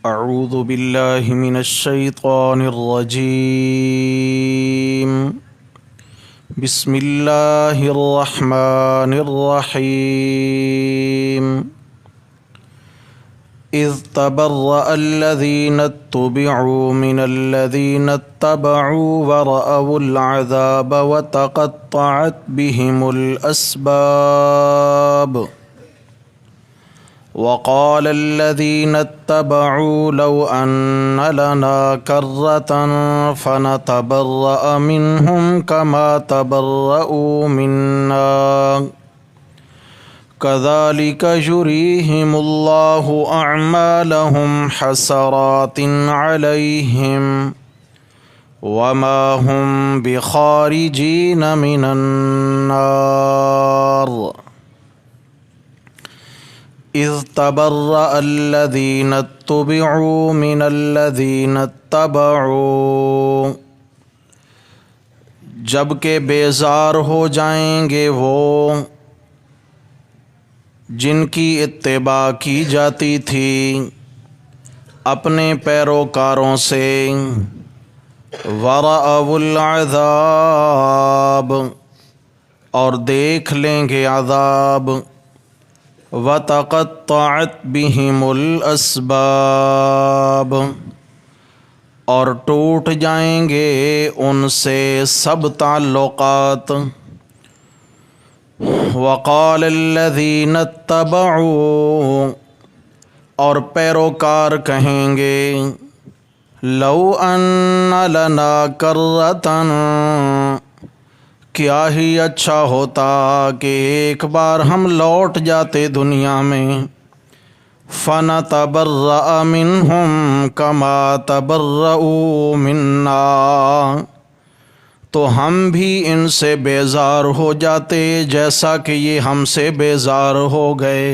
اعوذ باللہ من الشیطان الرجیم بسم اللہ الرحمن الرحیم اذ تبرأ الذین اتبعوا من الذین اتبعوا ورأوا العذاب وتقطعت بهم الأسباب وقال الذين اتبعوا لو أن لنا كرة فنتبرأ منهم كما تبرؤوا منا كذلك يريهم الله أعمالهم حسرات عليهم وما هم بخارجين من النار اذ تبرأ الذین اتبعوا من الذین اتبعوا، جب کہ بیزار ہو جائیں گے وہ جن کی اتباع کی جاتی تھی اپنے پیروکاروں سے، ورأوا العذاب، اور دیکھ لیں گے عذاب، وَتَقَطَّعَتْ بِهِمُ الْأَسْبَابُ، اور ٹوٹ جائیں گے ان سے سب تعلقات، وَقَالَ الَّذِينَ اتَّبَعُوا، اور پیروکار کہیں گے لَوْ أَنَّ لَنَا كَرَّةً، کیا ہی اچھا ہوتا کہ ایک بار ہم لوٹ جاتے دنیا میں، فَنَتَبَرَّأَ مِنْهُمْ كَمَا تَبَرَّؤُوا مِنَّا، تو ہم بھی ان سے بیزار ہو جاتے جیسا کہ یہ ہم سے بیزار ہو گئے،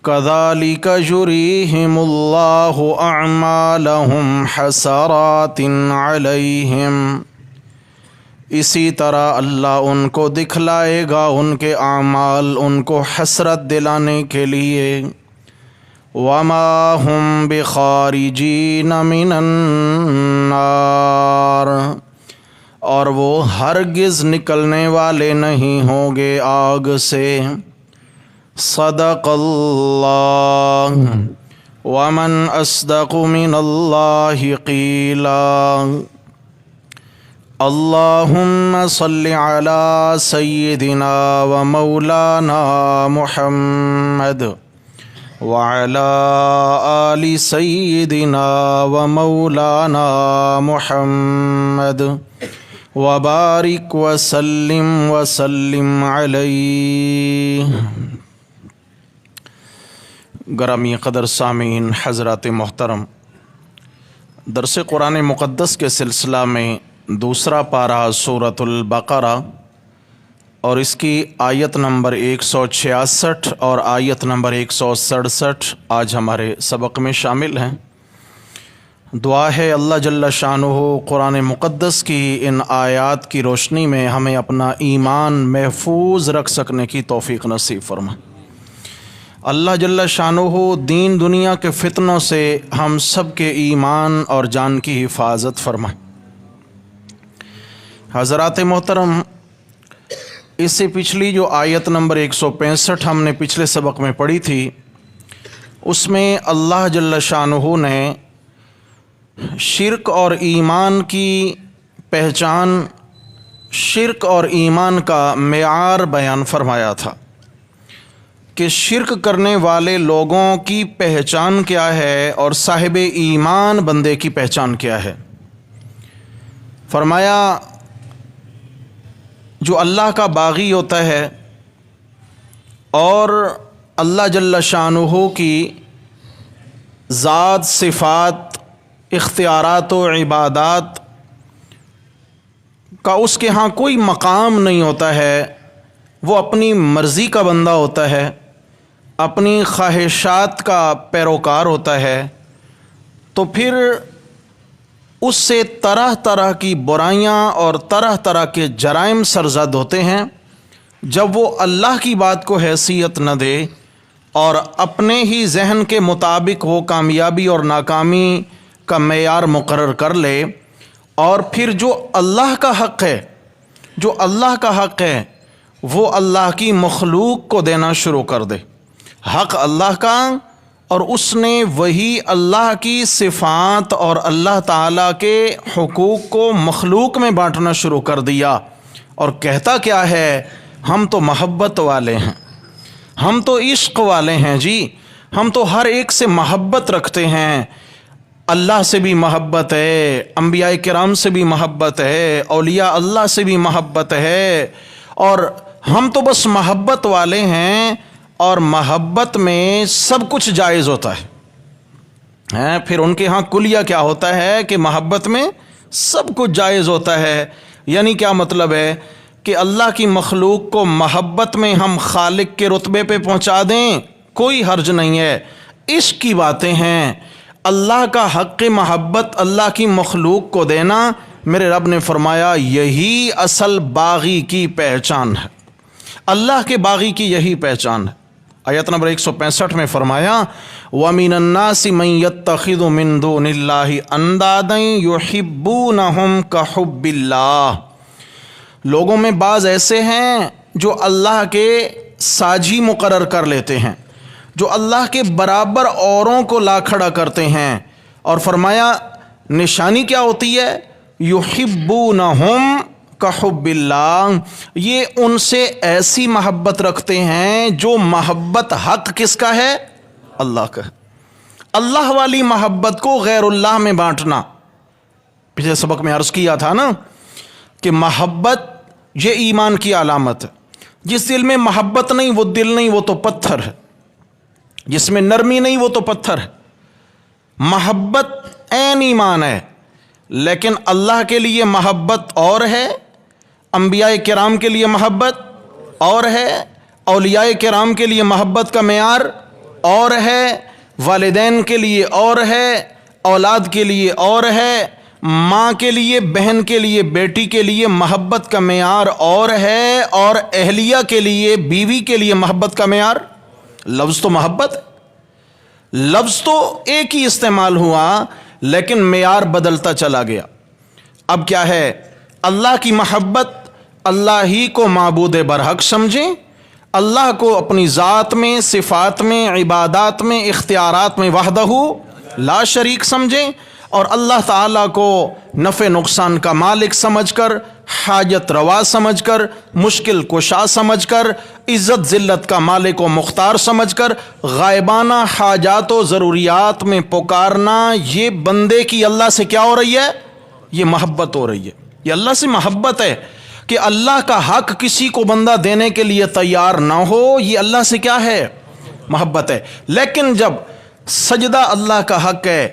كَذَلِكَ يُرِيهِمُ اللَّهُ أَعْمَالَهُمْ حَسَرَاتٍ عَلَيْهِمْ، اسی طرح اللہ ان کو دکھلائے گا ان کے اعمال ان کو حسرت دلانے کے لیے، وما هم بخارجین من النار، اور وہ ہرگز نکلنے والے نہیں ہوں گے آگ سے۔ صدق اللہ، ومن اصدق من اللہ قیلا۔ اللہم صل علی سیدنا و مولانا محمد وعلی آل سیدنا و مولانا محمد وبارک وسلم علیہ۔ گرامی قدر سامعین حضرات محترم، درس قرآن مقدس کے سلسلہ میں دوسرا پارہ سورۃ البقرہ اور اس کی آیت نمبر 166 اور آیت نمبر 167 آج ہمارے سبق میں شامل ہیں۔ دعا ہے اللہ جل شانہ قرآن مقدس کی ان آیات کی روشنی میں ہمیں اپنا ایمان محفوظ رکھ سکنے کی توفیق نصیب فرما۔ اللہ جل شانہ دین دنیا کے فتنوں سے ہم سب کے ایمان اور جان کی حفاظت فرمائے۔ حضرات محترم، اس سے پچھلی جو آیت نمبر 165 ہم نے پچھلے سبق میں پڑھی تھی، اس میں اللہ جل شانہ نے شرک اور ایمان کی پہچان، شرک اور ایمان کا معیار بیان فرمایا تھا کہ شرک کرنے والے لوگوں کی پہچان کیا ہے اور صاحب ایمان بندے کی پہچان کیا ہے۔ فرمایا جو اللہ کا باغی ہوتا ہے اور اللہ جل شانہ کی ذات، صفات، اختیارات و عبادات کا اس کے ہاں کوئی مقام نہیں ہوتا ہے، وہ اپنی مرضی کا بندہ ہوتا ہے، اپنی خواہشات کا پیروکار ہوتا ہے، تو پھر اس سے طرح طرح کی برائیاں اور طرح طرح کے جرائم سرزد ہوتے ہیں جب وہ اللہ کی بات کو حیثیت نہ دے اور اپنے ہی ذہن کے مطابق وہ کامیابی اور ناکامی کا معیار مقرر کر لے، اور پھر جو اللہ کا حق ہے، جو اللہ کا حق ہے وہ اللہ کی مخلوق کو دینا شروع کر دے۔ حق اللہ کا، اور اس نے وہی اللہ کی صفات اور اللہ تعالیٰ کے حقوق کو مخلوق میں بانٹنا شروع کر دیا، اور کہتا کیا ہے؟ ہم تو محبت والے ہیں، ہم تو عشق والے ہیں جی، ہم تو ہر ایک سے محبت رکھتے ہیں، اللہ سے بھی محبت ہے، انبیاء کرام سے بھی محبت ہے، اولیاء اللہ سے بھی محبت ہے، اور ہم تو بس محبت والے ہیں، اور محبت میں سب کچھ جائز ہوتا ہے۔ پھر ان کے ہاں کلیہ کیا ہوتا ہے کہ محبت میں سب کچھ جائز ہوتا ہے، یعنی کیا مطلب ہے کہ اللہ کی مخلوق کو محبت میں ہم خالق کے رتبے پہ پہنچا دیں، کوئی حرج نہیں ہے، عشق کی باتیں ہیں۔ اللہ کا حق محبت اللہ کی مخلوق کو دینا، میرے رب نے فرمایا یہی اصل باغی کی پہچان ہے، اللہ کے باغی کی یہی پہچان ہے۔ آیت نمبر 165 میں فرمایا وَمِنَ النَّاسِ مَن يَتَّخِذُ مِن دُونِ اللَّهِ أَندَادًا يُحِبُّونَهُمْ كَحُبِّ اللَّهِ، لوگوں میں بعض ایسے ہیں جو اللہ کے ساجی مقرر کر لیتے ہیں، جو اللہ کے برابر اوروں کو لا کھڑا کرتے ہیں، اور فرمایا نشانی کیا ہوتی ہے؟ یحبونہم کحب اللہ، یہ ان سے ایسی محبت رکھتے ہیں جو محبت حق کس کا ہے؟ اللہ کا ہے۔ اللہ والی محبت کو غیر اللہ میں بانٹنا، پچھلے سبق میں عرض کیا تھا نا کہ محبت یہ ایمان کی علامت ہے۔ جس دل میں محبت نہیں وہ دل نہیں، وہ تو پتھر ہے، جس میں نرمی نہیں وہ تو پتھر ہے۔ محبت عین ایمان ہے، لیکن اللہ کے لیے محبت اور ہے، انبیاء کرام کے لیے محبت اور ہے، اولیاء کرام کے لیے محبت کا معیار اور ہے، والدین کے لیے اور ہے، اولاد کے لیے اور ہے، ماں کے لیے، بہن کے لیے، بیٹی کے لیے محبت کا معیار اور ہے، اور اہلیہ کے لیے، بیوی کے لیے محبت کا معیار، لفظ تو محبت، لفظ تو ایک ہی استعمال ہوا لیکن معیار بدلتا چلا گیا۔ اب کیا ہے؟ اللہ کی محبت، اللہ ہی کو معبود برحق سمجھیں، اللہ کو اپنی ذات میں، صفات میں، عبادات میں، اختیارات میں وحدہ لا شریک سمجھیں، اور اللہ تعالیٰ کو نفع نقصان کا مالک سمجھ کر، حاجت روا سمجھ کر، مشکل کشا سمجھ کر، عزت ذلت کا مالک و مختار سمجھ کر غائبانہ حاجات و ضروریات میں پکارنا، یہ بندے کی اللہ سے کیا ہو رہی ہے؟ یہ محبت ہو رہی ہے، یہ اللہ سے محبت ہے کہ اللہ کا حق کسی کو بندہ دینے کے لیے تیار نہ ہو، یہ اللہ سے کیا ہے؟ محبت ہے۔ لیکن جب سجدہ اللہ کا حق ہے،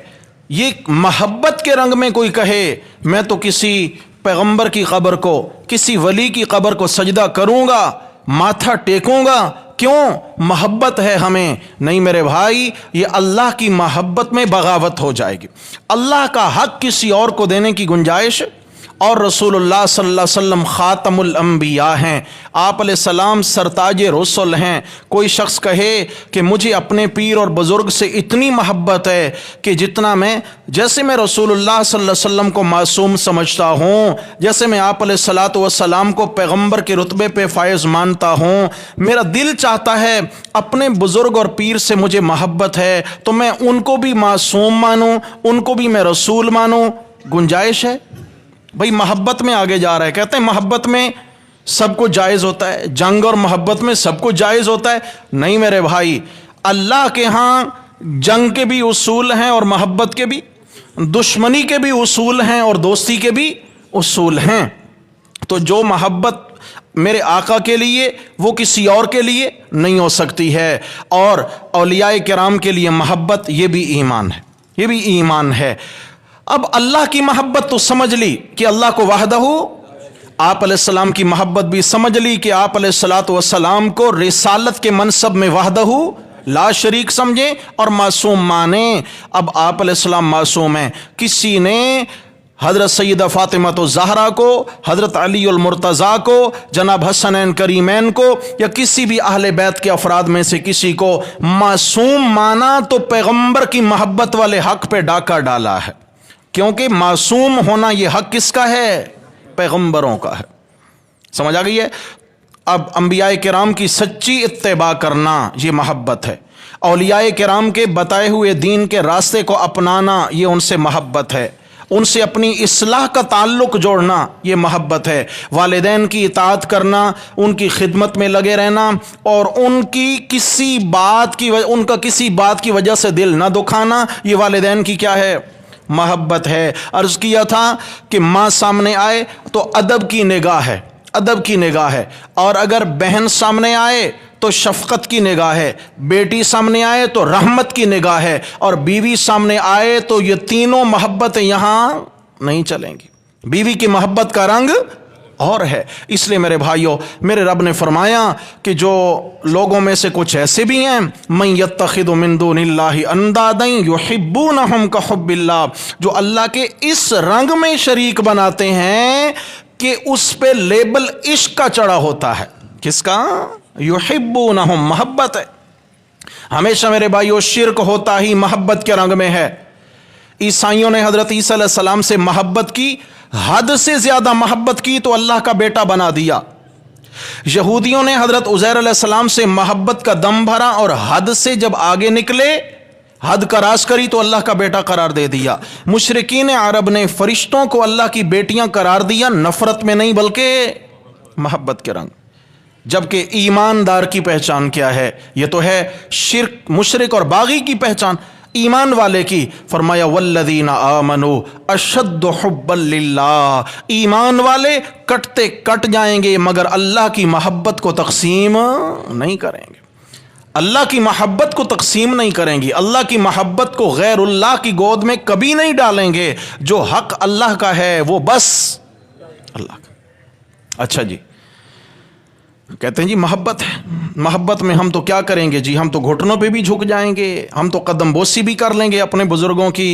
یہ محبت کے رنگ میں کوئی کہے میں تو کسی پیغمبر کی قبر کو، کسی ولی کی قبر کو سجدہ کروں گا، ماتھا ٹیکوں گا، کیوں؟ محبت ہے ہمیں، نہیں میرے بھائی، یہ اللہ کی محبت میں بغاوت ہو جائے گی۔ اللہ کا حق کسی اور کو دینے کی گنجائش، اور رسول اللہ صلی اللہ علیہ وسلم خاتم الانبیاء ہیں، آپ علیہ السلام سرتاج رسل ہیں۔ کوئی شخص کہے کہ مجھے اپنے پیر اور بزرگ سے اتنی محبت ہے کہ جتنا جیسے میں رسول اللہ صلی اللہ علیہ وسلم کو معصوم سمجھتا ہوں، جیسے میں آپ علیہ الصلاۃ والسلام کو پیغمبر کے رتبے پہ فائز مانتا ہوں، میرا دل چاہتا ہے اپنے بزرگ اور پیر سے مجھے محبت ہے تو میں ان کو بھی معصوم مانوں، ان کو بھی میں رسول مانوں۔ گنجائش ہے؟ بھئی محبت میں آگے جا رہا ہے، کہتے ہیں محبت میں سب کو جائز ہوتا ہے، جنگ اور محبت میں سب کو جائز ہوتا ہے۔ نہیں میرے بھائی، اللہ کے ہاں جنگ کے بھی اصول ہیں اور محبت کے بھی، دشمنی کے بھی اصول ہیں اور دوستی کے بھی اصول ہیں۔ تو جو محبت میرے آقا کے لیے وہ کسی اور کے لیے نہیں ہو سکتی ہے، اور اولیاء کرام کے لیے محبت یہ بھی ایمان ہے، یہ بھی ایمان ہے۔ اب اللہ کی محبت تو سمجھ لی کہ اللہ کو وحدہ، آپ علیہ السلام کی محبت بھی سمجھ لی کہ آپ علیہ الصلاۃ والسلام کو رسالت کے منصب میں وحدہ لا شریک سمجھیں اور معصوم مانیں۔ اب آپ علیہ السلام معصوم ہیں، کسی نے حضرت سیدہ فاطمہ الزہرا کو، حضرت علی المرتضیٰ کو، جناب حسنین کریمین کو، یا کسی بھی اہل بیت کے افراد میں سے کسی کو معصوم مانا تو پیغمبر کی محبت والے حق پہ ڈاکہ ڈالا ہے، کیونکہ معصوم ہونا یہ حق کس کا ہے؟ پیغمبروں کا ہے۔ سمجھ آ گئی ہے؟ اب انبیاء کرام کی سچی اتباع کرنا یہ محبت ہے، اولیاء کرام کے بتائے ہوئے دین کے راستے کو اپنانا یہ ان سے محبت ہے، ان سے اپنی اصلاح کا تعلق جوڑنا یہ محبت ہے، والدین کی اطاعت کرنا، ان کی خدمت میں لگے رہنا، اور ان کا کسی بات کی وجہ سے دل نہ دکھانا، یہ والدین کی کیا ہے؟ محبت ہے۔ عرض کیا تھا کہ ماں سامنے آئے تو ادب کی نگاہ ہے، ادب کی نگاہ ہے، اور اگر بہن سامنے آئے تو شفقت کی نگاہ ہے، بیٹی سامنے آئے تو رحمت کی نگاہ ہے، اور بیوی سامنے آئے تو یہ تینوں محبتیں یہاں نہیں چلیں گی۔ بیوی کی محبت کا رنگ اور ہے۔ اس لیے میرے بھائیوں، میرے رب نے فرمایا کہ جو لوگوں میں سے کچھ ایسے بھی ہیں من یتخذ من دون اللہ اندادا یحبونہم کحب اللہ، جو اللہ کے اس رنگ میں شریک بناتے ہیں کہ اس پہ لیبل عشق کا چڑھا ہوتا ہے۔ کس کا؟ یحبونہم، محبت ہے۔ ہمیشہ میرے بھائیو شرک ہوتا ہی محبت کے رنگ میں ہے۔ عیسائیوں نے حضرت عیسیٰ علیہ السلام سے محبت کی، حد سے زیادہ محبت کی تو اللہ کا بیٹا بنا دیا۔ یہودیوں نے حضرت عزیر علیہ السلام سے محبت کا دم بھرا، اور حد سے جب آگے نکلے، حد کراس کری تو اللہ کا بیٹا قرار دے دیا۔ مشرکین عرب نے فرشتوں کو اللہ کی بیٹیاں قرار دیا، نفرت میں نہیں بلکہ محبت کے رنگ۔ جبکہ ایماندار کی پہچان کیا ہے؟ یہ تو ہے شرک، مشرک اور باغی کی پہچان۔ ایمان والے کی فرمایا والذین آمنوا اشد حبا للہ، ایمان والے کٹتے کٹ جائیں گے مگر اللہ کی محبت کو تقسیم نہیں کریں گے، اللہ کی محبت کو تقسیم نہیں کریں گی، اللہ کی محبت کو غیر اللہ کی گود میں کبھی نہیں ڈالیں گے۔ جو حق اللہ کا ہے وہ بس اللہ کا۔ اچھا جی، کہتے ہیں جی محبت ہے، محبت میں ہم تو کیا کریں گے جی؟ ہم تو گھٹنوں پہ بھی جھک جائیں گے، ہم تو قدم بوسی بھی کر لیں گے اپنے بزرگوں کی،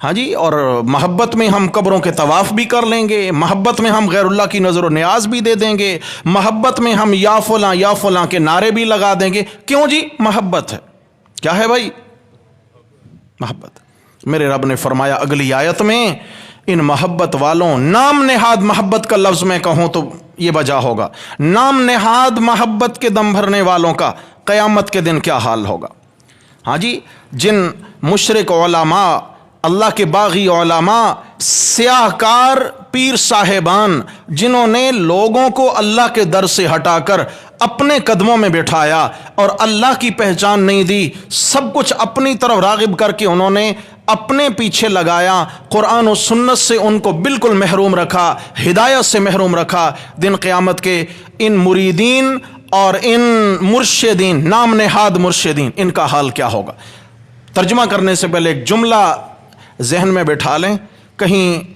ہاں جی، اور محبت میں ہم قبروں کے طواف بھی کر لیں گے، محبت میں ہم غیر اللہ کی نظر و نیاز بھی دے دیں گے، محبت میں ہم یا فلاں کے نعرے بھی لگا دیں گے۔ کیوں جی؟ محبت ہے۔ کیا ہے بھائی؟ محبت۔ میرے رب نے فرمایا اگلی آیت میں، ان محبت والوں، نام نہاد محبت کا لفظ میں کہوں تو یہ بجا ہوگا، نام نہاد محبت کے دم بھرنے والوں کا قیامت کے دن کیا حال ہوگا؟ ہاں جی، جن مشرک علماء، اللہ کے باغی علماء، سیاہ کار پیر صاحبان، جنہوں نے لوگوں کو اللہ کے در سے ہٹا کر اپنے قدموں میں بٹھایا اور اللہ کی پہچان نہیں دی، سب کچھ اپنی طرف راغب کر کے انہوں نے اپنے پیچھے لگایا، قرآن و سنت سے ان کو بالکل محروم رکھا، ہدایت سے محروم رکھا، دن قیامت کے ان مریدین اور ان مرشدین، نام نہاد مرشدین، ان کا حال کیا ہوگا؟ ترجمہ کرنے سے پہلے ایک جملہ ذہن میں بٹھا لیں، کہیں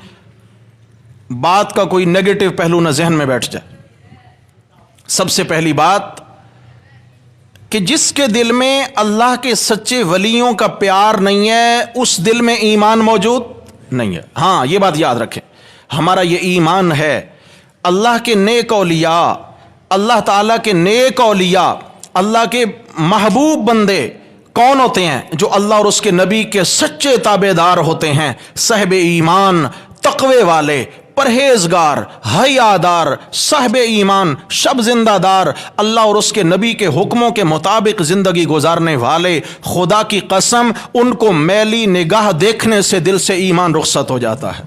بات کا کوئی نیگیٹو پہلو نہ ذہن میں بیٹھ جائے۔ سب سے پہلی بات کہ جس کے دل میں اللہ کے سچے ولیوں کا پیار نہیں ہے، اس دل میں ایمان موجود نہیں ہے۔ ہاں یہ بات یاد رکھیں، ہمارا یہ ایمان ہے اللہ کے نیک اولیاء، اللہ تعالیٰ کے نیک اولیاء، اللہ کے محبوب بندے کون ہوتے ہیں؟ جو اللہ اور اس کے نبی کے سچے تابع دار ہوتے ہیں، صاحب ایمان، تقوی والے، پرہیزگار، حیادار، صاحب ایمان، شب زندہ دار، اللہ اور اس کے نبی کے حکموں کے مطابق زندگی گزارنے والے۔ خدا کی قسم، ان کو میلی نگاہ دیکھنے سے دل سے ایمان رخصت ہو جاتا ہے،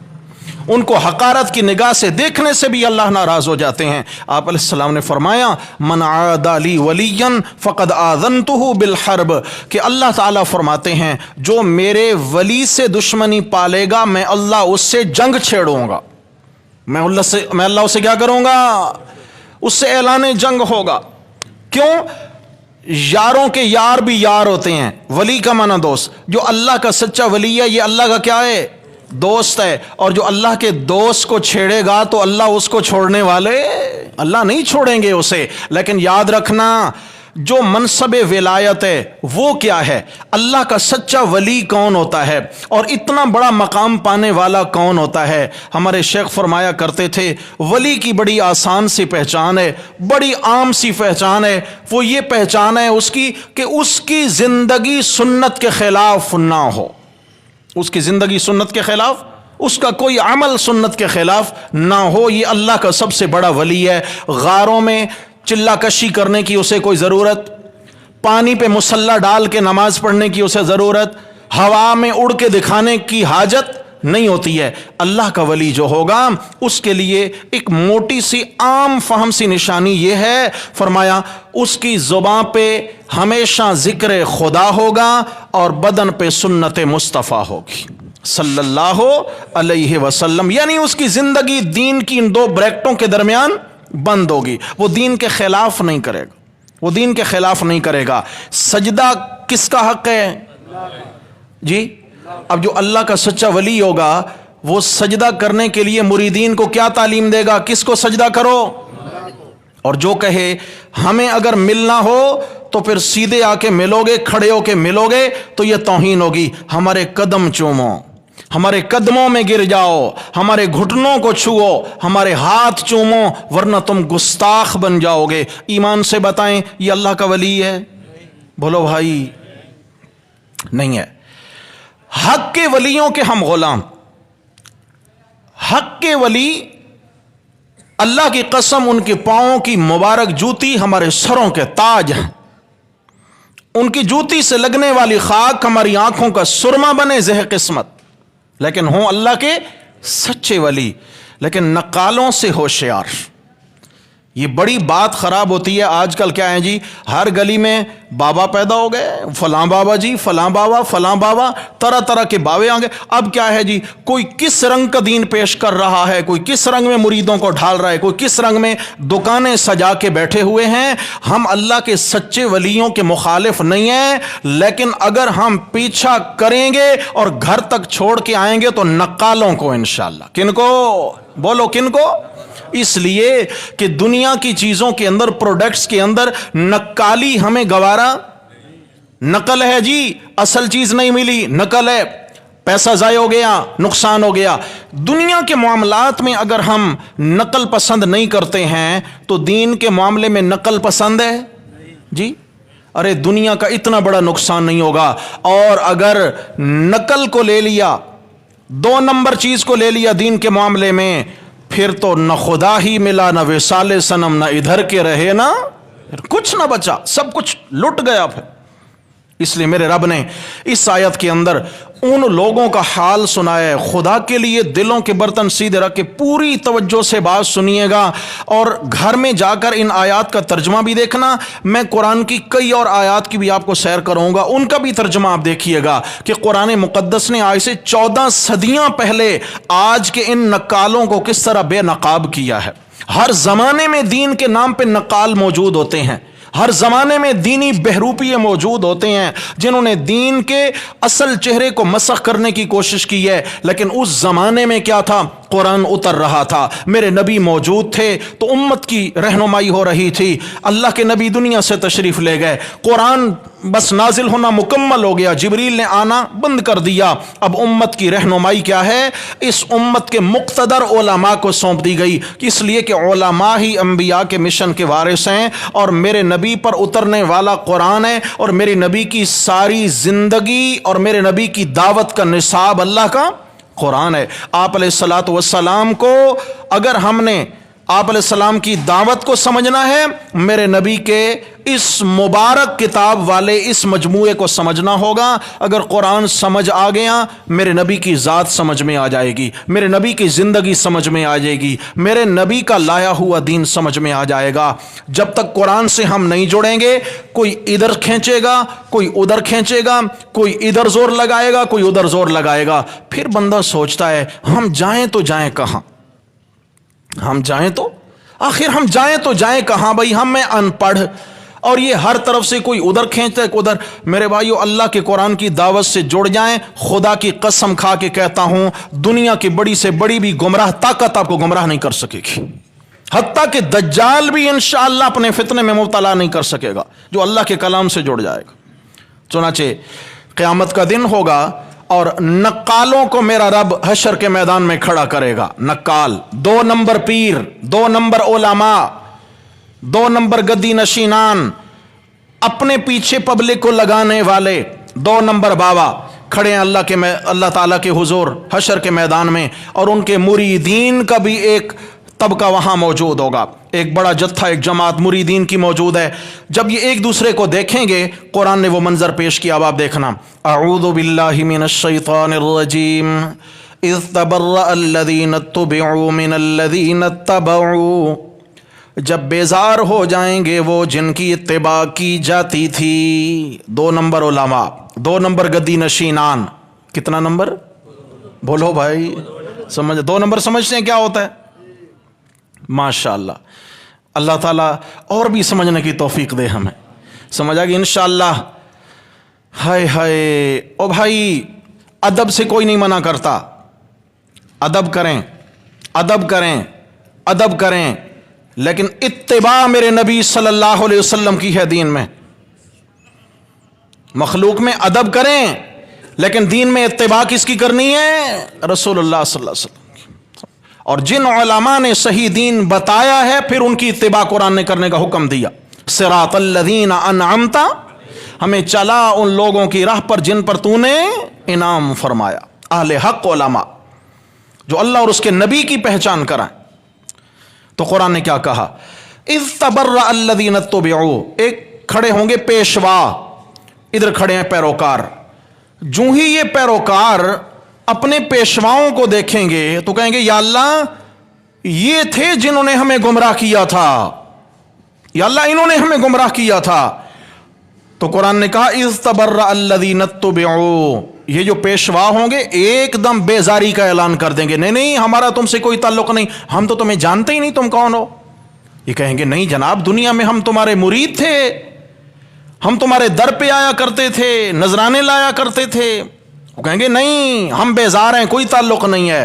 ان کو حقارت کی نگاہ سے دیکھنے سے بھی اللہ ناراض ہو جاتے ہیں۔ آپ علیہ السلام نے فرمایا من عادى لی ولیا فقد آذنته بالحرب، کہ اللہ تعالیٰ فرماتے ہیں جو میرے ولی سے دشمنی پالے گا میں اللہ اس سے جنگ چھیڑوں گا، میں اللہ اسے کیا کروں گا؟ اس سے اعلان جنگ ہوگا۔ کیوں؟ یاروں کے یار بھی یار ہوتے ہیں، ولی کا معنی دوست، جو اللہ کا سچا ولی ہے یہ اللہ کا کیا ہے؟ دوست ہے، اور جو اللہ کے دوست کو چھیڑے گا تو اللہ اس کو چھوڑنے والے، اللہ نہیں چھوڑیں گے اسے۔ لیکن یاد رکھنا جو منصب ولایت ہے وہ کیا ہے، اللہ کا سچا ولی کون ہوتا ہے، اور اتنا بڑا مقام پانے والا کون ہوتا ہے۔ ہمارے شیخ فرمایا کرتے تھے ولی کی بڑی آسان سی پہچان ہے، بڑی عام سی پہچان ہے، وہ یہ پہچان ہے اس کی کہ اس کی زندگی سنت کے خلاف نہ ہو، اس کی زندگی سنت کے خلاف، اس کا کوئی عمل سنت کے خلاف نہ ہو۔ یہ اللہ کا سب سے بڑا ولی ہے۔ غاروں میں چلا کشی کرنے کی اسے کوئی ضرورت، پانی پہ مسلح ڈال کے نماز پڑھنے کی اسے ضرورت، ہوا میں اڑ کے دکھانے کی حاجت نہیں ہوتی ہے۔ اللہ کا ولی جو ہوگا اس کے لیے ایک موٹی سی عام فہم سی نشانی یہ ہے، فرمایا اس کی زبان پہ ہمیشہ ذکر خدا ہوگا اور بدن پہ سنت مصطفیٰ ہوگی صلی اللہ علیہ وسلم، یعنی اس کی زندگی دین کی ان دو بریکٹوں کے درمیان بند ہوگی، وہ دین کے خلاف نہیں کرے گا، وہ دین کے خلاف نہیں کرے گا۔ سجدہ کس کا حق ہے جی؟ اب جو اللہ کا سچا ولی ہوگا وہ سجدہ کرنے کے لیے مریدین کو کیا تعلیم دے گا، کس کو سجدہ کرو، اور جو کہے ہمیں اگر ملنا ہو تو پھر سیدھے آ کے ملو گے، کھڑے ہو کے ملو گے تو یہ توہین ہوگی، ہمارے قدم چومو، ہمارے قدموں میں گر جاؤ، ہمارے گھٹنوں کو چھوؤ، ہمارے ہاتھ چومو، ورنہ تم گستاخ بن جاؤ گے۔ ایمان سے بتائیں یہ اللہ کا ولی ہے؟ بولو بھائی نہیں ہے۔ حق کے ولیوں کے ہم غلام، حق کے ولی اللہ کی قسم ان کے پاؤں کی مبارک جوتی ہمارے سروں کے تاج ہیں، ان کی جوتی سے لگنے والی خاک ہماری آنکھوں کا سرما بنے زہ قسمت، لیکن ہوں اللہ کے سچے ولی، لیکن نقالوں سے ہوشیار۔ یہ بڑی بات خراب ہوتی ہے آج کل، کیا ہے جی، ہر گلی میں بابا پیدا ہو گئے، فلاں بابا جی، فلاں بابا، فلاں بابا، طرح طرح کے بابے آ گئے۔ اب کیا ہے جی، کوئی کس رنگ کا دین پیش کر رہا ہے، کوئی کس رنگ میں مریدوں کو ڈھال رہا ہے، کوئی کس رنگ میں دکانیں سجا کے بیٹھے ہوئے ہیں۔ ہم اللہ کے سچے ولیوں کے مخالف نہیں ہیں، لیکن اگر ہم پیچھا کریں گے اور گھر تک چھوڑ کے آئیں گے تو نقالوں کو انشاءاللہ۔ کن کو؟ بولو کن کو؟ اس لیے کہ دنیا کی چیزوں کے اندر، پروڈکٹس کے اندر نقالی ہمیں گوارا، نقل ہے جی، اصل چیز نہیں ملی، نقل ہے، پیسہ ضائع ہو گیا، نقصان ہو گیا۔ دنیا کے معاملات میں اگر ہم نقل پسند نہیں کرتے ہیں تو دین کے معاملے میں نقل پسند ہے جی؟ ارے دنیا کا اتنا بڑا نقصان نہیں ہوگا، اور اگر نقل کو لے لیا، دو نمبر چیز کو لے لیا دین کے معاملے میں، پھر تو نہ خدا ہی ملا، نہ وصال صنم، نہ ادھر کے رہے، نہ کچھ نہ بچا، سب کچھ لٹ گیا پھر۔ اس لیے میرے رب نے اس آیت کے اندر ان لوگوں کا حال سنایا ہے۔ خدا کے لیے دلوں کے برتن سیدھے رکھ کے پوری توجہ سے بات سنیے گا، اور گھر میں جا کر ان آیات کا ترجمہ بھی دیکھنا۔ میں قرآن کی کئی اور آیات کی بھی آپ کو سیر کروں گا، ان کا بھی ترجمہ آپ دیکھیے گا کہ قرآن مقدس نے آج سے 14 صدیاں پہلے آج کے ان نقالوں کو کس طرح بے نقاب کیا ہے۔ ہر زمانے میں دین کے نام پہ نقال موجود ہوتے ہیں، ہر زمانے میں دینی بہروپیے موجود ہوتے ہیں جنہوں نے دین کے اصل چہرے کو مسخ کرنے کی کوشش کی ہے، لیکن اس زمانے میں کیا تھا؟ قرآن اتر رہا تھا، میرے نبی موجود تھے تو امت کی رہنمائی ہو رہی تھی۔ اللہ کے نبی دنیا سے تشریف لے گئے، قرآن بس نازل ہونا مکمل ہو گیا، جبریل نے آنا بند کر دیا۔ اب امت کی رہنمائی کیا ہے؟ اس امت کے مقتدر علماء کو سونپ دی گئی، اس لیے کہ علماء ہی انبیاء کے مشن کے وارث ہیں، اور میرے نبی پر اترنے والا قرآن ہے، اور میرے نبی کی ساری زندگی اور میرے نبی کی دعوت کا نصاب اللہ کا قرآن ہے۔ آپ علیہ الصلوۃ والسلام کو اگر ہم نے آپ علیہ السلام کی دعوت کو سمجھنا ہے، میرے نبی کے اس مبارک کتاب والے اس مجموعے کو سمجھنا ہوگا۔ اگر قرآن سمجھ آ گیا، میرے نبی کی ذات سمجھ میں آ جائے گی، میرے نبی کی زندگی سمجھ میں آ جائے گی، میرے نبی کا لایا ہوا دین سمجھ میں آ جائے گا۔ جب تک قرآن سے ہم نہیں جڑیں گے، کوئی ادھر کھینچے گا، کوئی ادھر کھینچے گا، کوئی ادھر زور لگائے گا، کوئی ادھر زور لگائے گا، پھر بندہ سوچتا ہے ہم جائیں تو جائیں کہاں؟ ہم جائیں تو آخر ہم جائیں تو جائیں کہاں بھائی؟ ہم میں ان پڑھ، اور یہ ہر طرف سے کوئی ادھر کھینچتا ہے، ادھر۔ میرے بھائیو، اللہ کے قرآن کی دعوت سے جڑ جائیں۔ خدا کی قسم کھا کے کہتا ہوں، دنیا کی بڑی سے بڑی بھی گمراہ طاقت آپ کو گمراہ نہیں کر سکے گی۔ حتیٰ کہ دجال بھی انشاءاللہ اپنے فتنے میں مبتلا نہیں کر سکے گا جو اللہ کے کلام سے جڑ جائے گا۔ چنانچہ قیامت کا دن ہوگا اور نقالوں کو میرا رب حشر کے میدان میں کھڑا کرے گا۔ نقال 2 نمبر پیر، 2 نمبر علماء، 2 نمبر گدی نشینان، اپنے پیچھے پبلک کو لگانے والے 2 نمبر بابا کھڑے ہیں اللہ تعالیٰ کے حضور حشر کے میدان میں، اور ان کے مریدین کا بھی ایک طبقہ وہاں موجود ہوگا، ایک بڑا جتھا، ایک جماعت مریدین کی موجود ہے۔ جب یہ ایک دوسرے کو دیکھیں گے، قرآن نے وہ منظر پیش کیا، اب آپ دیکھنا، اعوذ باللہ من الشیطان الرجیم اذ تبرأ الذین اتبعوا من الذین اتبعوا، جب بیزار ہو جائیں گے وہ جن کی اتباع کی جاتی تھی۔ 2 نمبر علماء، 2 نمبر گدی نشینان، کتنا نمبر بولو بھائی؟ سمجھ 2 نمبر سمجھتے ہیں کیا ہوتا ہے؟ ماشاءاللہ، اللہ تعالیٰ اور بھی سمجھنے کی توفیق دے ہمیں، سمجھ آ گئی انشاءاللہ۔ ہائے ہائے، او بھائی ادب سے کوئی نہیں منع کرتا، ادب کریں، ادب کریں، ادب کریں، لیکن اتباع میرے نبی صلی اللہ علیہ وسلم کی ہے دین میں۔ مخلوق میں ادب کریں لیکن دین میں اتباع کس کی کرنی ہے؟ رسول اللہ صلی اللہ علیہ وسلم۔ اور جن علماء نے صحیح دین بتایا ہے پھر ان کی اتباع قرآن نے کرنے کا حکم دیا۔ صراط الذین انعمت، ہمیں چلا ان لوگوں کی راہ پر جن پر تو نے انعام فرمایا، اہل حق علماء جو اللہ اور اس کے نبی کی پہچان کرائیں۔ تو قرآن نے کیا کہا؟ اذ تبرأ الذین اتبعوا، ایک کھڑے ہوں گے پیشوا، ادھر کھڑے ہیں پیروکار، جو ہی یہ پیروکار اپنے پیشواؤں کو دیکھیں گے تو کہیں گے یا اللہ یہ تھے جنہوں نے ہمیں گمراہ کیا تھا، یا اللہ انہوں نے ہمیں گمراہ کیا تھا۔ تو قرآن نے کہا اذ تبرأ الذین اتبعوا، یہ جو پیشوا ہوں گے ایک دم بیزاری کا اعلان کر دیں گے، نہیں نہیں ہمارا تم سے کوئی تعلق نہیں، ہم تو تمہیں جانتے ہی نہیں، تم کون ہو۔ یہ کہیں گے نہیں جناب، دنیا میں ہم تمہارے مرید تھے، ہم تمہارے در پہ آیا کرتے تھے، نذرانے لایا کرتے تھے۔ وہ کہیں گے نہیں ہم بیزار ہیں، کوئی تعلق نہیں ہے۔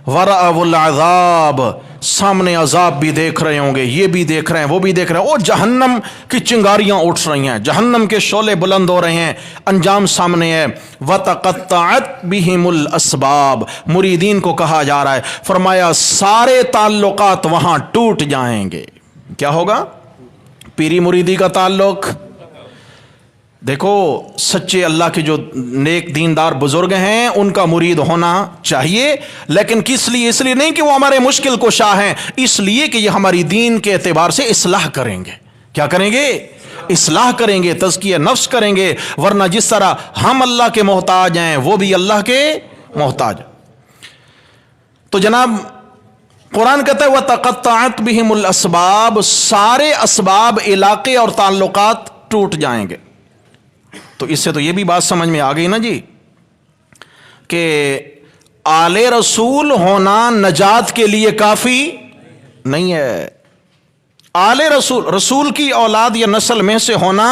وَرَأَوُا الْعَذَابَ، سامنے عذاب بھی دیکھ رہے ہوں گے، یہ بھی دیکھ رہے ہیں، وہ بھی دیکھ رہے ہیں، اور جہنم کی چنگاریاں اٹھ رہی ہیں، جہنم کے شعلے بلند ہو رہے ہیں، انجام سامنے ہے۔ وَتَقَطَّعَتْ بِهِمُ الْأَسْبَابُ، مریدین کو کہا جا رہا ہے، فرمایا سارے تعلقات وہاں ٹوٹ جائیں گے۔ کیا ہوگا؟ پیری مریدی کا تعلق۔ دیکھو سچے اللہ کے جو نیک دیندار بزرگ ہیں ان کا مرید ہونا چاہیے، لیکن کس لیے؟ اس لیے نہیں کہ وہ ہمارے مشکل کشا ہیں، اس لیے کہ یہ ہماری دین کے اعتبار سے اصلاح کریں گے۔ کیا کریں گے؟ اصلاح کریں گے، تزکیہ نفس کریں گے، ورنہ جس طرح ہم اللہ کے محتاج ہیں وہ بھی اللہ کے محتاج۔ تو جناب قرآن کہتا ہے وَتَقَطَّعَتْ بِهِمُ الْأَسْبَابُ، سارے اسباب، علاقے اور تعلقات ٹوٹ جائیں گے۔ تو اس سے تو یہ بھی بات سمجھ میں آ گئی نا جی کہ آل رسول ہونا نجات کے لیے کافی نہیں ہے۔ آل رسول، رسول کی اولاد یا نسل میں سے ہونا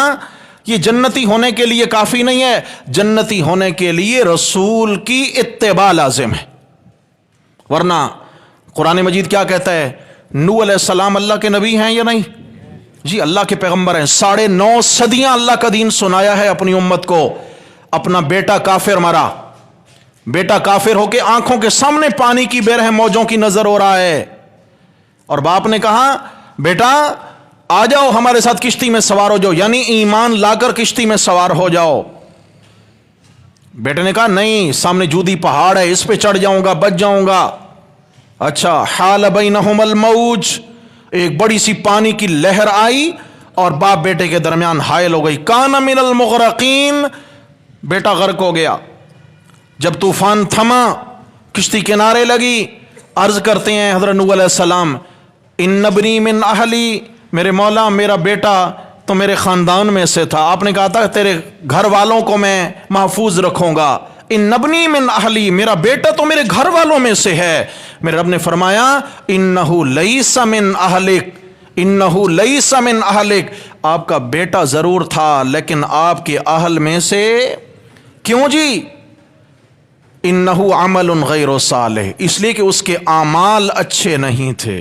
یہ جنتی ہونے کے لیے کافی نہیں ہے، جنتی ہونے کے لیے رسول کی اتباع لازم ہے۔ ورنہ قرآن مجید کیا کہتا ہے؟ نوح علیہ السلام اللہ کے نبی ہیں یا نہیں؟ جی اللہ کے پیغمبر ہیں، 9.5 صدیاں اللہ کا دین سنایا ہے اپنی امت کو۔ اپنا بیٹا کافر مرا، بیٹا کافر ہو کے آنکھوں کے سامنے پانی کی بے رحم موجوں کی نظر ہو رہا ہے، اور باپ نے کہا بیٹا آ جاؤ ہمارے ساتھ کشتی میں سوار ہو جاؤ، یعنی ایمان لا کر کشتی میں سوار ہو جاؤ۔ بیٹے نے کہا نہیں، سامنے جودی پہاڑ ہے، اس پہ چڑھ جاؤں گا، بچ جاؤں گا۔ اچھا، حال بینہم الموج، ایک بڑی سی پانی کی لہر آئی اور باپ بیٹے کے درمیان حائل ہو گئی، کان من المغرقین، بیٹا غرق ہو گیا۔ جب طوفان تھما، کشتی کنارے لگی، عرض کرتے ہیں حضرت نوح علیہ السلام ان ابنی من اہلی، میرے مولا میرا بیٹا تو میرے خاندان میں سے تھا، آپ نے کہا تھا تیرے گھر والوں کو میں محفوظ رکھوں گا، ان ابنی من اہلی، میرا بیٹا تو میرے گھر والوں میں سے ہے۔ میرے رب نے فرمایا انہو لیس من اہلک، انہو لیس من اہلک، آپ کا بیٹا ضرور تھا لیکن آپ کے اہل میں سے کیوں جی؟ انہو عمل غیر صالح، اس لیے کہ اس کے اعمال اچھے نہیں تھے،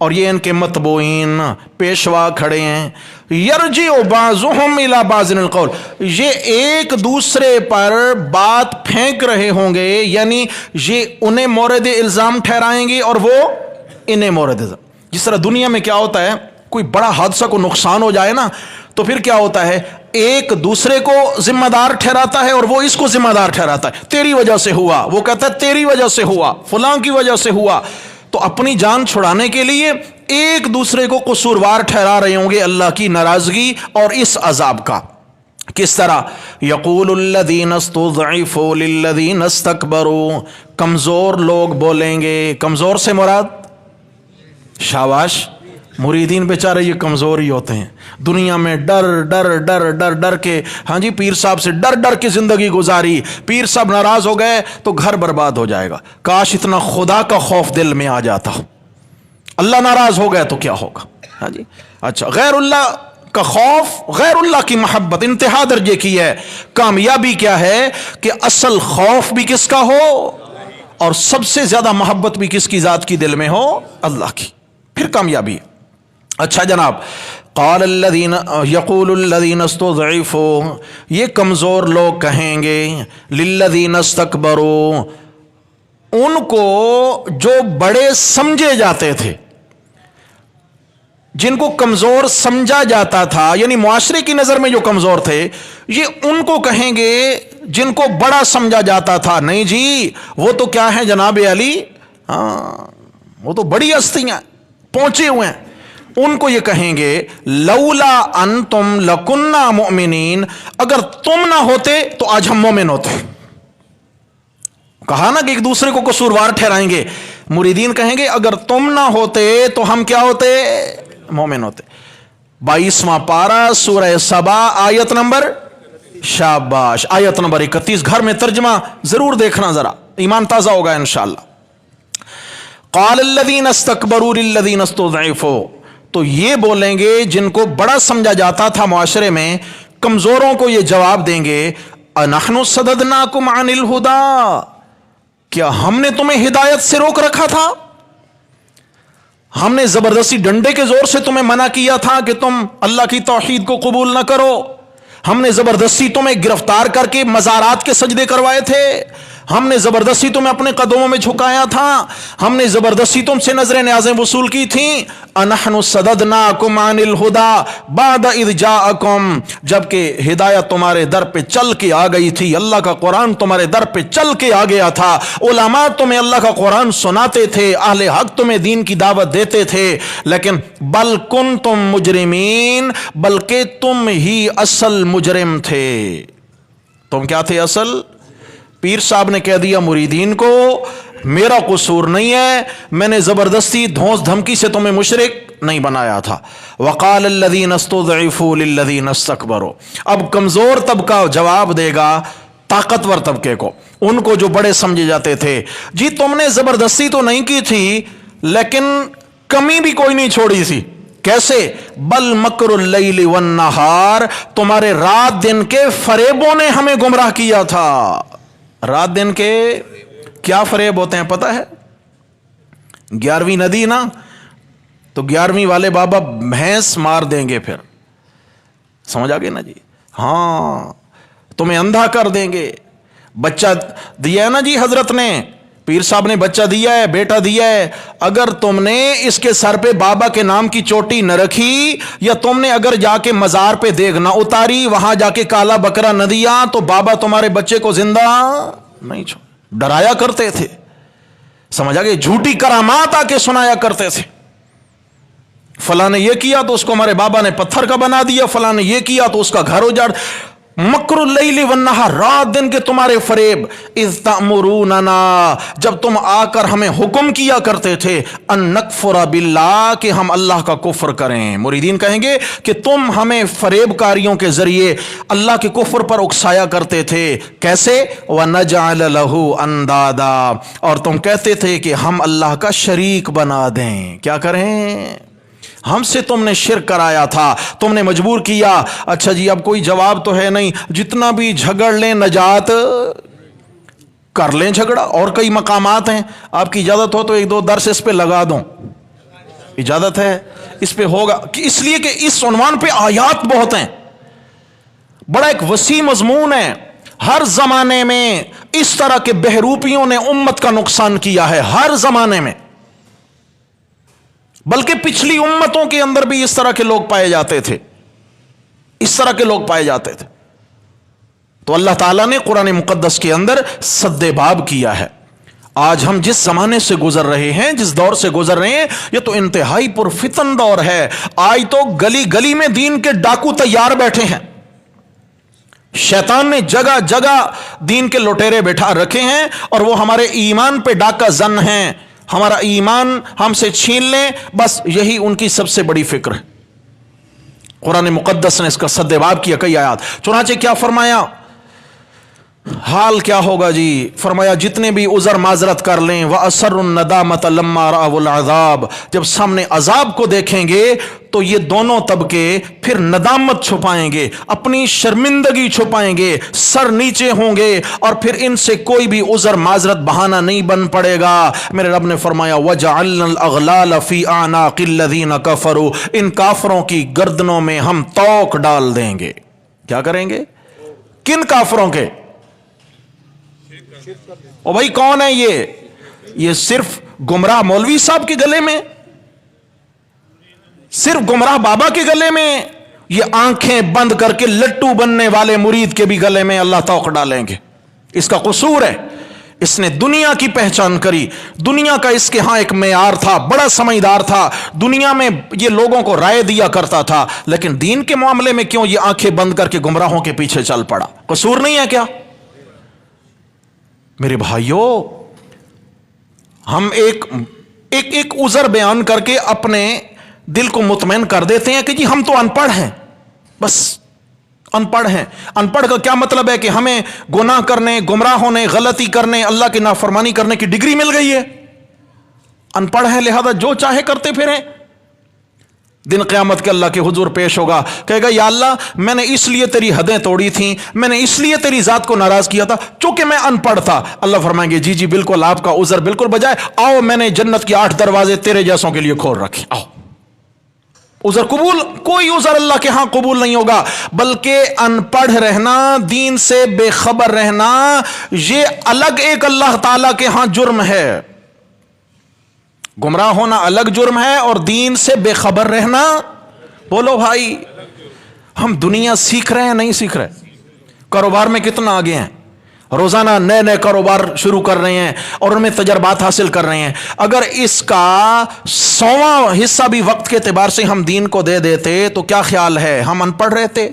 اور یہ ان کے متبوئین پیشوا کھڑے ہیں، یرجع بعضهم الی بعض القول، یہ ایک دوسرے پر بات پھینک رہے ہوں گے، یعنی یہ انہیں مورد الزام ٹھہرائیں گے اور وہ انہیں مورد الزام. جس طرح دنیا میں کیا ہوتا ہے، کوئی بڑا حادثہ کو نقصان ہو جائے نا تو پھر کیا ہوتا ہے، ایک دوسرے کو ذمہ دار ٹھہراتا ہے اور وہ اس کو ذمہ دار ٹھہراتا ہے، تیری وجہ سے ہوا، وہ کہتا ہے تیری وجہ سے ہوا، فلاں کی وجہ سے ہوا. تو اپنی جان چھڑانے کے لیے ایک دوسرے کو قصوروار ٹھہرا رہے ہوں گے اللہ کی ناراضگی اور اس عذاب کا. کس طرح؟ یقول الذین استضعفوا للذین استکبروا، کمزور لوگ بولیں گے، کمزور سے مراد شاباش مریدین بیچارے یہ کمزور ہی ہوتے ہیں، دنیا میں ڈر ڈر ڈر ڈر ڈر کے، ہاں جی پیر صاحب سے ڈر ڈر کے زندگی گزاری، پیر صاحب ناراض ہو گئے تو گھر برباد ہو جائے گا. کاش اتنا خدا کا خوف دل میں آ جاتا، اللہ ناراض ہو گئے تو کیا ہوگا. ہاں جی اچھا، غیر اللہ کا خوف، غیر اللہ کی محبت انتہا درجے کی ہے. کامیابی کیا ہے کہ اصل خوف بھی کس کا ہو اور سب سے زیادہ محبت بھی کس کی ذات کی دل میں ہو، اللہ کی، پھر کامیابی ہے. اچھا جناب، قال الذین، یقول الذین استضعفوا، یہ کمزور لوگ کہیں گے، للذین استکبروا، ان کو جو بڑے سمجھے جاتے تھے، جن کو کمزور سمجھا جاتا تھا، یعنی معاشرے کی نظر میں جو کمزور تھے، یہ ان کو کہیں گے جن کو بڑا سمجھا جاتا تھا. نہیں جی وہ تو کیا ہے جناب علی، ہاں وہ تو بڑی ہستیاں پہنچے ہوئے ہیں. ان کو یہ کہیں گے لولا انتم لکنا مؤمنین، اگر تم نہ ہوتے تو آج ہم مومن ہوتے. کہا نا کہ ایک دوسرے کو قصوروار ٹھہرائیں گے. مریدین کہیں گے اگر تم نہ ہوتے تو ہم کیا ہوتے، مومن ہوتے. 22واں پارہ سورہ سبا آیت نمبر، شاباش، آیت نمبر 31. گھر میں ترجمہ ضرور دیکھنا، ذرا ایمان تازہ ہوگا انشاءاللہ. قال الذین استکبروا للذین استضعفوا، تو یہ بولیں گے جن کو بڑا سمجھا جاتا تھا معاشرے میں، کمزوروں کو یہ جواب دیں گے انحن صددناکم عن الہدی، کیا ہم نے تمہیں ہدایت سے روک رکھا تھا؟ ہم نے زبردستی ڈنڈے کے زور سے تمہیں منع کیا تھا کہ تم اللہ کی توحید کو قبول نہ کرو؟ ہم نے زبردستی تمہیں گرفتار کر کے مزارات کے سجدے کروائے تھے؟ ہم نے زبردستی تمہیں اپنے قدموں میں جھکایا تھا؟ ہم نے زبردستی تم سے نظر نیازیں وصول کی تھیں؟ انحن صددناکم عن الہدی بعد اذ جاءکم، جبکہ ہدایت تمہارے در پہ چل کے آ گئی تھی، اللہ کا قرآن تمہارے در پہ چل کے آ گیا تھا، علماء تمہیں اللہ کا قرآن سناتے تھے، اہل حق تمہیں دین کی دعوت دیتے تھے، لیکن بل کنتم مجرمین، بلکہ تم ہی اصل مجرم تھے. تم کیا تھے اصل؟ پیر صاحب نے کہہ دیا مریدین کو میرا قصور نہیں ہے، میں نے زبردستی دھونس دھمکی سے تمہیں مشرک نہیں بنایا تھا. وقال الذین استضعفوا للذین استکبروا، اب کمزور طبقہ جواب دے گا طاقتور طبقے کو، ان کو جو بڑے سمجھے جاتے تھے، جی تم نے زبردستی تو نہیں کی تھی لیکن کمی بھی کوئی نہیں چھوڑی تھی. کیسے؟ بل مکر اللیل والنہار، تمہارے رات دن کے فریبوں نے ہمیں گمراہ کیا تھا. رات دن کے کیا فریب ہوتے ہیں پتہ ہے؟ 11ویں ندی نا، تو 11ویں والے بابا بھینس مار دیں گے، پھر سمجھ آگے نا جی. ہاں تمہیں اندھا کر دیں گے. بچہ دیا ہے نا جی حضرت نے، پیر صاحب نے بچہ دیا ہے، بیٹا دیا ہے، اگر تم نے اس کے سر پہ بابا کے نام کی چوٹی نہ رکھی، یا تم نے اگر جا کے مزار پہ دیگ نہ اتاری، وہاں جا کے کالا بکرا نہ دیا، تو بابا تمہارے بچے کو زندہ نہیں چھوڑ. ڈرایا کرتے تھے، سمجھ آ گئے، جھوٹی کرامات آ کے سنایا کرتے تھے. فلاں نے یہ کیا تو اس کو ہمارے بابا نے پتھر کا بنا دیا، فلاں نے یہ کیا تو اس کا گھر اجاڑ. مکر اللیل والنہار، رات دن کے تمہارے فریب. اذ تأمروننا، جب تم آ کر ہمیں حکم کیا کرتے تھے، ان نکفر باللہ، کہ ہم اللہ کا کفر کریں. مریدین کہیں گے کہ تم ہمیں فریب کاریوں کے ذریعے اللہ کے کفر پر اکسایا کرتے تھے. کیسے؟ وَنَجْعَلَ لَهُ أَنْدَادًا، اور تم کہتے تھے کہ ہم اللہ کا شریک بنا دیں. کیا کریں؟ ہم سے تم نے شرک کرایا تھا، تم نے مجبور کیا. اچھا جی اب کوئی جواب تو ہے نہیں، جتنا بھی جھگڑ لیں نجات کر لیں جھگڑا. اور کئی مقامات ہیں، آپ کی اجازت ہو تو ایک دو درس اس پہ لگا دوں. اجازت ہے اس پہ ہوگا کہ اس لیے کہ اس عنوان پہ آیات بہت ہیں، بڑا ایک وسیع مضمون ہے. ہر زمانے میں اس طرح کے بہروپیوں نے امت کا نقصان کیا ہے، ہر زمانے میں، بلکہ پچھلی امتوں کے اندر بھی اس طرح کے لوگ پائے جاتے تھے، اس طرح کے لوگ پائے جاتے تھے. تو اللہ تعالیٰ نے قرآن مقدس کے اندر سد باب کیا ہے. آج ہم جس زمانے سے گزر رہے ہیں، جس دور سے گزر رہے ہیں، یہ تو انتہائی پرفتن دور ہے. آج تو گلی گلی میں دین کے ڈاکو تیار بیٹھے ہیں. شیطان نے جگہ جگہ دین کے لٹیرے بٹھا رکھے ہیں، اور وہ ہمارے ایمان پہ ڈاکہ زن ہیں، ہمارا ایمان ہم سے چھین لیں، بس یہی ان کی سب سے بڑی فکر ہے. قرآن مقدس نے اس کا سد باب کیا کئی آیات. چنانچہ کیا فرمایا، حال کیا ہوگا جی؟ فرمایا جتنے بھی عذر معذرت کر لیں، وَأَسَرُّ النَّدَامَةَ لَمَّا رَأَوُا الْعَذَابَ، جب سامنے عذاب کو دیکھیں گے تو یہ دونوں طبقے پھر ندامت چھپائیں گے، اپنی شرمندگی چھپائیں گے، سر نیچے ہوں گے، اور پھر ان سے کوئی بھی عذر معذرت بہانہ نہیں بن پڑے گا. میرے رب نے فرمایا وَجَعَلْنَا الْأَغْلَالَ فِي أَعْنَاقِ الَّذِينَ كَفَرُوا، ان کافروں کی گردنوں میں ہم توق ڈال دیں گے. کیا کریں گے؟ کن کافروں کے؟ او بھائی کون ہے یہ صرف گمراہ مولوی صاحب کے گلے میں، صرف گمراہ بابا کے گلے میں؟ یہ آنکھیں بند کر کے لٹو بننے والے مرید کے بھی گلے میں اللہ توق ڈالیں گے. اس کا قصور ہے، اس نے دنیا کی پہچان کری، دنیا کا اس کے ہاں ایک معیار تھا، بڑا سمجھدار تھا، دنیا میں یہ لوگوں کو رائے دیا کرتا تھا، لیکن دین کے معاملے میں کیوں یہ آنکھیں بند کر کے گمراہوں کے پیچھے چل پڑا؟ قصور نہیں ہے کیا؟ میرے بھائیوں، ہم ایک عذر بیان کر کے اپنے دل کو مطمئن کر دیتے ہیں کہ جی ہم تو ان پڑھ ہیں، بس ان پڑھ ہیں. ان پڑھ کا کیا مطلب ہے کہ ہمیں گناہ کرنے، گمراہ ہونے، غلطی کرنے، اللہ کی نافرمانی کرنے کی ڈگری مل گئی ہے. ان پڑھ ہیں لہذا جو چاہے کرتے پھریں. دن قیامت کے اللہ کے حضور پیش ہوگا، کہے گا یا اللہ میں نے اس لیے تیری حدیں توڑی تھیں، میں نے اس لیے تیری ذات کو ناراض کیا تھا چونکہ میں ان پڑھ تھا. اللہ فرمائیں گے جی جی بالکل، آپ کا عذر بالکل بجائے، آؤ میں نے جنت کے 8 دروازے تیرے جیسوں کے لیے کھول رکھے، آؤ. عذر قبول، کوئی عذر اللہ کے ہاں قبول نہیں ہوگا، بلکہ ان پڑھ رہنا، دین سے بے خبر رہنا، یہ الگ ایک اللہ تعالی کے ہاں جرم ہے. گمراہ ہونا الگ جرم ہے، اور دین سے بے خبر رہنا، بولو بھائی ہم دنیا سیکھ رہے ہیں نہیں سیکھ رہے؟ کاروبار میں کتنا آگے ہیں، روزانہ نئے نئے کاروبار شروع کر رہے ہیں اور ان میں تجربات حاصل کر رہے ہیں. اگر اس کا 100واں حصہ بھی وقت کے اعتبار سے ہم دین کو دے دیتے تو کیا خیال ہے ہم ان پڑھ رہتے،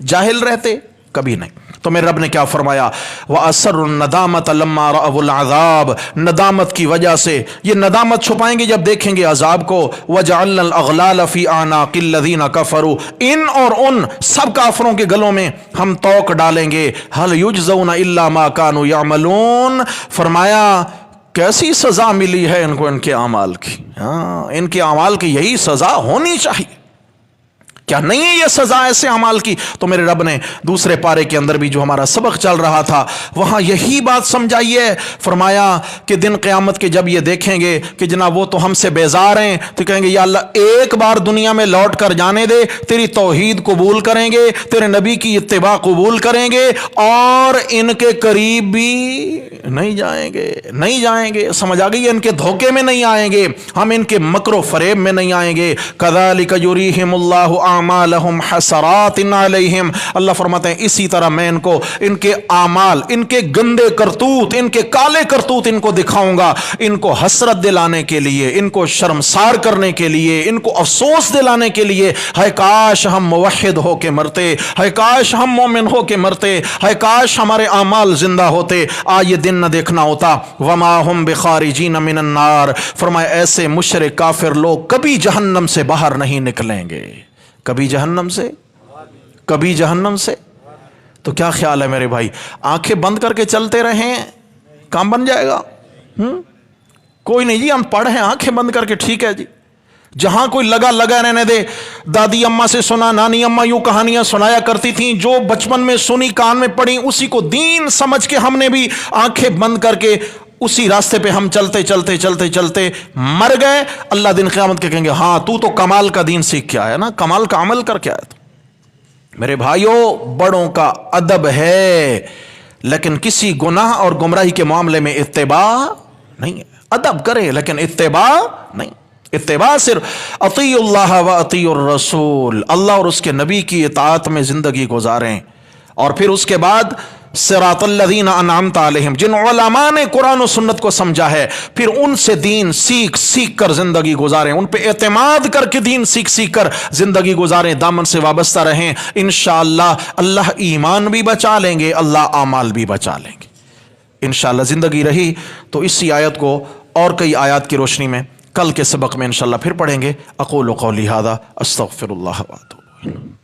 جاہل رہتے؟ کبھی نہیں. تو میرے رب نے کیا فرمایا، وَأَسَرُّ النَّدَامَةَ لَمَّا رَأَوُا الْعَذَابَ، ندامت کی وجہ سے، یہ ندامت چھپائیں گے جب دیکھیں گے عذاب کو. وَجَعَلْنَا الْأَغْلَالَ فِي أَعْنَاقِ الَّذِينَ كَفَرُوا، ان اور ان سب کافروں کے گلوں میں ہم توق ڈالیں گے. هَلْ يُجْزَوْنَ إِلَّا مَا كَانُوا يَعْمَلُونَ، فرمایا کیسی سزا ملی ہے ان کو ان کے اعمال کی. ہاں ان کے اعمال کی یہی سزا ہونی چاہیے، کیا نہیں ہے یہ سزا ایسے اعمال کی؟ تو میرے رب نے دوسرے پارے کے اندر بھی جو ہمارا سبق چل رہا تھا وہاں یہی بات سمجھائی ہے. فرمایا کہ دن قیامت کے جب یہ دیکھیں گے کہ جناب وہ تو ہم سے بیزار ہیں، تو کہیں گے یا اللہ ایک بار دنیا میں لوٹ کر جانے دے، تیری توحید قبول کریں گے، تیرے نبی کی اتباع قبول کریں گے، اور ان کے قریب بھی نہیں جائیں گے، نہیں جائیں گے. سمجھ آ گئی؟ ان کے دھوکے میں نہیں آئیں گے، ہم ان کے مکر و فریب میں نہیں آئیں گے. کذالک یریہم اللہ اعمالہم حسرات علیہم، اللہ فرماتے ہیں اسی طرح میں ان کو ان کے اعمال، ان کے گندے کرتوت، ان کے کالے کرتوت ان کو دکھاؤں گا، ان کو حسرت دلانے کے لیے، ان کو شرمسار کرنے کے لیے، ان کو افسوس دلانے کے لیے. ہے کاش ہم موحد ہو کے مرتے، ہے کاش ہم مومن ہو کے مرتے، ہے کاش ہمارے اعمال زندہ ہوتے، آج یہ دن نہ دیکھنا ہوتا. وما ہم بخارجین من النار، فرمایا ایسے مشرک کافر لوگ کبھی جہنم سے باہر نہیں نکلیں گے، کبھی جہنم سے، کبھی جہنم سے. تو کیا خیال ہے میرے بھائی، آنکھیں بند کر کے چلتے رہیں کام بن جائے گا؟ کوئی نہیں جی ہم پڑھ ہیں، آنکھیں بند کر کے ٹھیک ہے جی، جہاں کوئی لگا رہنے دے. دادی اماں سے سنا، نانی اماں یوں کہانیاں سنایا کرتی تھیں، جو بچپن میں سنی، کان میں پڑھی، اسی کو دین سمجھ کے ہم نے بھی آنکھیں بند کر کے اسی راستے پہ ہم چلتے چلتے چلتے چلتے مر گئے، اللہ دن قیامت کے کہیں گے ہاں تو کمال کا دین سیکھ کے آیا نا، کمال کا عمل کر کے آیا تھا۔ میرے بھائیوں، بڑوں کا ادب ہے، لیکن کسی گناہ اور گمراہی کے معاملے میں اتباع نہیں ہے۔ ادب کرے لیکن اتباع نہیں۔ اتباع صرف اطیع اللہ و اطیع الرسول، اللہ اور اس کے نبی کی اطاعت میں زندگی گزاریں، اور پھر اس کے بعد صراط الذین انعمت علیہم، جن علماء نے قرآن و سنت کو سمجھا ہے، پھر ان سے دین سیکھ سیکھ کر زندگی گزاریں، ان پہ اعتماد کر کے دین سیکھ سیکھ کر زندگی گزاریں، دامن سے وابستہ رہیں، انشاءاللہ اللہ ایمان بھی بچا لیں گے، اللہ اعمال بھی بچا لیں گے انشاءاللہ۔ زندگی رہی تو اسی آیت کو اور کئی آیات کی روشنی میں کل کے سبق میں انشاءاللہ پھر پڑھیں گے۔ اقول قولی ھذا استغفر اللہ واتوب الیہ۔